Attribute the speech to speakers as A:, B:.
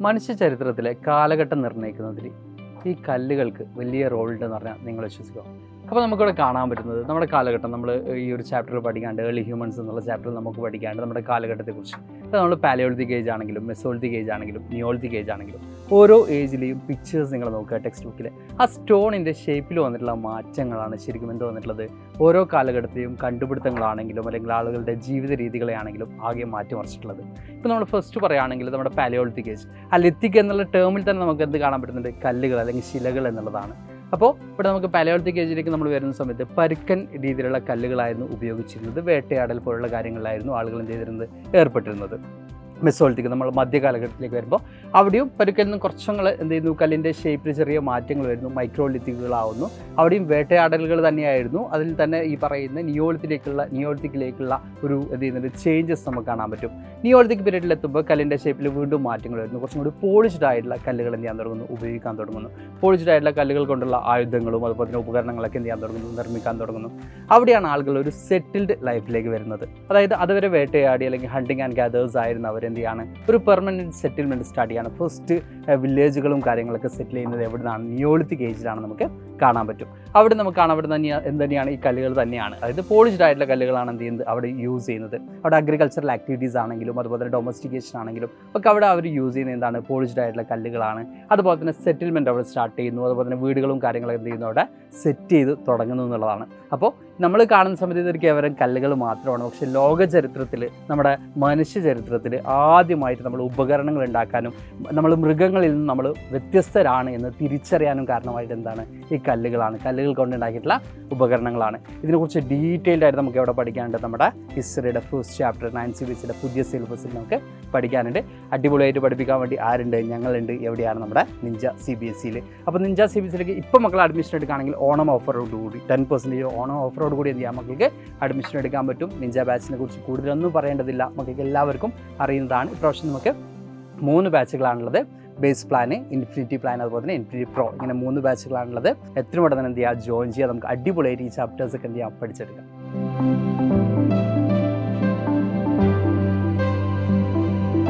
A: മനുഷ്യ ചരിത്രത്തിലെ കാലഘട്ടം നിർണ്ണയിക്കുന്നതിൽ ഈ കല്ലുകൾക്ക് വലിയ റോളുണ്ടെന്ന് പറഞ്ഞാൽ നിങ്ങൾ വിശ്വസിക്കുക. അപ്പോൾ നമുക്കിവിടെ കാണാൻ പറ്റുന്നത് നമ്മുടെ കാലഘട്ടം, നമ്മൾ ഈ ഒരു ചാപ്റ്ററിൽ പഠിക്കാണ്ട് ഏർലി ഹ്യൂമൻസ് എന്നുള്ള ചാപ്റ്ററിൽ നമുക്ക് പഠിക്കാണ്ട് നമ്മുടെ കാലഘട്ടത്തെക്കുറിച്ച്, ഇപ്പോൾ നമ്മൾ പാലിയോളിത്തിക് ഏജ് ആണെങ്കിലും മെസോളിത്തിക് ഏജ് ആണെങ്കിലും നിയോളിത്തിക് ഏജ് ആണെങ്കിലും ഓരോ ഏജിലെയും പിക്ചേഴ്സ് നിങ്ങൾ നോക്കുക ടെക്സ്റ്റ് ബുക്കിൽ, ആ സ്റ്റോണിൻ്റെ ഷേപ്പിൽ വന്നിട്ടുള്ള മാറ്റങ്ങളാണ് ശരിക്കും എന്ത് വന്നിട്ടുള്ളത്. ഓരോ കാലഘട്ടത്തെയും കണ്ടുപിടുത്തങ്ങളാണെങ്കിലും അല്ലെങ്കിൽ ആളുകളുടെ ജീവിത രീതികളെയാണെങ്കിലും ആകെ മാറ്റിമറിച്ചിട്ടുള്ളത്. ഇപ്പോൾ നമ്മൾ ഫസ്റ്റ് പറയുകയാണെങ്കിൽ നമ്മുടെ പാലിയോളിത്തിക് ഏജ്, ആ ലിത്തിക് എന്നുള്ള ടേമിൽ തന്നെ നമുക്ക് എന്ത് കാണാൻ പറ്റുന്നുണ്ട്, കല്ലുകൾ അല്ലെങ്കിൽ ശിലകൾ എന്നുള്ളതാണ്. അപ്പോൾ ഇവിടെ നമുക്ക് പാലിയോളിത്തിക് ഏജിലേക്ക് നമ്മൾ വരുന്ന സമയത്ത് പരുക്കൻ രീതിയിലുള്ള കല്ലുകളായിരുന്നു ഉപയോഗിച്ചിരുന്നത്. വേട്ടയാടൽ പോലുള്ള കാര്യങ്ങളിലായിരുന്നു ആളുകൾ എന്ത് ചെയ്തിരുന്നത്, ഏർപ്പെട്ടിരുന്നത്. മെസോളിത്തിക് നമ്മൾ മധ്യകാലഘട്ടത്തിലേക്ക് വരുമ്പോൾ അവിടെയും പരുക്കൽ നിന്ന് കുറച്ചങ്ങൾ എന്ത് ചെയ്യുന്നു, കല്ലിൻ്റെ ഷേപ്പിൽ ചെറിയ മാറ്റങ്ങൾ വരുന്നു, മൈക്രോലിത്തിക്കുകളാവുന്നു. അവിടെയും വേട്ടയാടലുകൾ തന്നെയായിരുന്നു. അതിൽ തന്നെ ഈ പറയുന്ന നിയോളിത്തിക്കിലേക്കുള്ള ഒരു എന്ത് ചെയ്യുന്നത് ചേഞ്ചസ് നമുക്ക് കാണാൻ പറ്റും. നിയോളിത്തിക് പീരീഡിലെത്തുമ്പോൾ കല്ലിൻ്റെ ഷേപ്പിൽ വീണ്ടും മാറ്റങ്ങൾ വരുന്നു. കുറച്ചും കൂടി പോളിഷ്ഡ് ആയിട്ടുള്ള കല്ലുകൾ എന്ത് ചെയ്യാൻ തുടങ്ങുന്നു, ഉപയോഗിക്കാൻ തുടങ്ങുന്നു. പോളിഷ്ഡ് ആയിട്ടുള്ള കല്ലുകൾ കൊണ്ടുള്ള ആയുധങ്ങളും അതുപോലെ തന്നെ ഉപകരണങ്ങളൊക്കെ എന്ത് ചെയ്യാൻ തുടങ്ങുന്നു, നിർമ്മിക്കാൻ തുടങ്ങുന്നു. അവിടെയാണ് ആളുകൾ ഒരു സെറ്റിൽഡ് ലൈഫിലേക്ക് വരുന്നത്. അതായത് അതുവരെ വേട്ടയാടി അല്ലെങ്കിൽ ഹണ്ടിങ് ആൻഡ് ഗാദേഴ്സ് ആയിരുന്ന അവർ എന്ത് ചെയ്യാണ്, ഒരു പെർമനൻറ്റ് സെറ്റിൽമെൻറ്റ് സ്റ്റാർട്ട് ചെയ്യാണ്. ഫസ്റ്റ് വില്ലേജുകളും കാര്യങ്ങളൊക്കെ സെറ്റിൽ ചെയ്യുന്നത് എവിടെ നിന്നാണ്, നിയോളിത്തിക് ഏജിലാണ് നമുക്ക് കാണാൻ പറ്റും. അവിടെ നമുക്ക് കാണാൻ പറ്റുന്ന എന്ത് തന്നെയാണ്, ഈ കല്ലുകൾ തന്നെയാണ്. അതായത് പോളിഷ്ഡ് ആയിട്ടുള്ള കല്ലുകളാണ് എന്ത് ചെയ്യുന്നത് അവിടെ യൂസ് ചെയ്യുന്നത്. അവിടെ അഗ്രികൾച്ചറൽ ആക്ടിവിറ്റീസ് ആണെങ്കിലും അതുപോലെ തന്നെ ഡൊമസ്റ്റിക്കേഷൻ ആണെങ്കിലും ഒക്കെ അവിടെ അവർ യൂസ് ചെയ്യുന്നത് എന്താണ്, പോളിഷ്ഡ് ആയിട്ടുള്ള കല്ലുകളാണ്. അതുപോലെ തന്നെ സെറ്റിൽമെൻറ്റ് അവിടെ സ്റ്റാർട്ട് ചെയ്യുന്നു. അതുപോലെ തന്നെ വീടുകളും കാര്യങ്ങളൊക്കെ എന്ത് ചെയ്യുന്നു, അവിടെ സെറ്റ് ചെയ്ത് തുടങ്ങുന്നു എന്നുള്ളതാണ്. അപ്പോൾ നമ്മൾ കാണുന്ന സമയത്ത് ഇതൊരു കേവലം കല്ലുകൾ മാത്രമാണ്. പക്ഷേ ലോക ചരിത്രത്തിൽ, നമ്മുടെ മനുഷ്യ ചരിത്രത്തിൽ ആദ്യമായിട്ട് നമ്മൾ ഉപകരണങ്ങൾ ഉണ്ടാക്കാനും നമ്മൾ മൃഗങ്ങളിൽ നിന്ന് നമ്മൾ വ്യത്യസ്തരാണ് എന്ന് തിരിച്ചറിയാനും കാരണമായിട്ട് എന്താണ്, ഈ കല്ലുകളാണ്. കല്ലുകൾ കൊണ്ടുണ്ടാക്കിയിട്ടുള്ള ഉപകരണങ്ങളാണ്. ഇതിനെക്കുറിച്ച് ഡീറ്റെയിൽഡ് ആയിട്ട് നമുക്ക് എവിടെ പഠിക്കാനുണ്ട്, നമ്മുടെ ഹിസ്റ്ററിയുടെ ഫസ്റ്റ് ചാപ്റ്റർ 9 CBSEയുടെ പുതിയ സിലബസിൽ നമുക്ക് പഠിക്കാനുണ്ട്. അടിപൊളിയായിട്ട് പഠിപ്പിക്കാൻ വേണ്ടി ആരുണ്ട്, ഞങ്ങളുണ്ട്. എവിടെയാണ്, നമ്മുടെ നിഞ്ച CBSEയിൽ. അപ്പോൾ നിഞ്ച CBSEയിലേക്ക് ഇപ്പോൾ മക്കൾ അഡ്മിഷൻ എടുക്കുകയാണെങ്കിൽ ഓണം ഓഫറോട് കൂടി 10% ഓണം ഓഫറോട് കൂടി എന്ത് ചെയ്യാം, മക്കൾക്ക് അഡ്മിഷൻ എടുക്കാൻ പറ്റും. നിഞ്ച ബാച്ചിനെ കുറിച്ച് കൂടുതലൊന്നും പറയേണ്ടതില്ല, മക്കൾക്ക് എല്ലാവർക്കും അറിയുന്നതാണ്. ഇപ്രാവശ്യം നമുക്ക് 3 ബാച്ചുകളാണുള്ളത്. ബേസ് പ്ലാൻ, ഇൻഫിനിറ്റി പ്ലാൻ, അതുപോലെ തന്നെ ഇൻഫിനിറ്റി പ്രോ, ഇങ്ങനെ 3 ബാച്ചുകളാണുള്ളത്. എത്രയും പെട്ടെന്ന് എന്ത് ചെയ്യുക, ജോയിൻ ചെയ്യുക. നമുക്ക് അടിപൊളിയായിട്ട് ഈ ചാപ്റ്റേഴ്സൊക്കെ എന്ത് ചെയ്യാം, പഠിച്ചെടുക്കാം.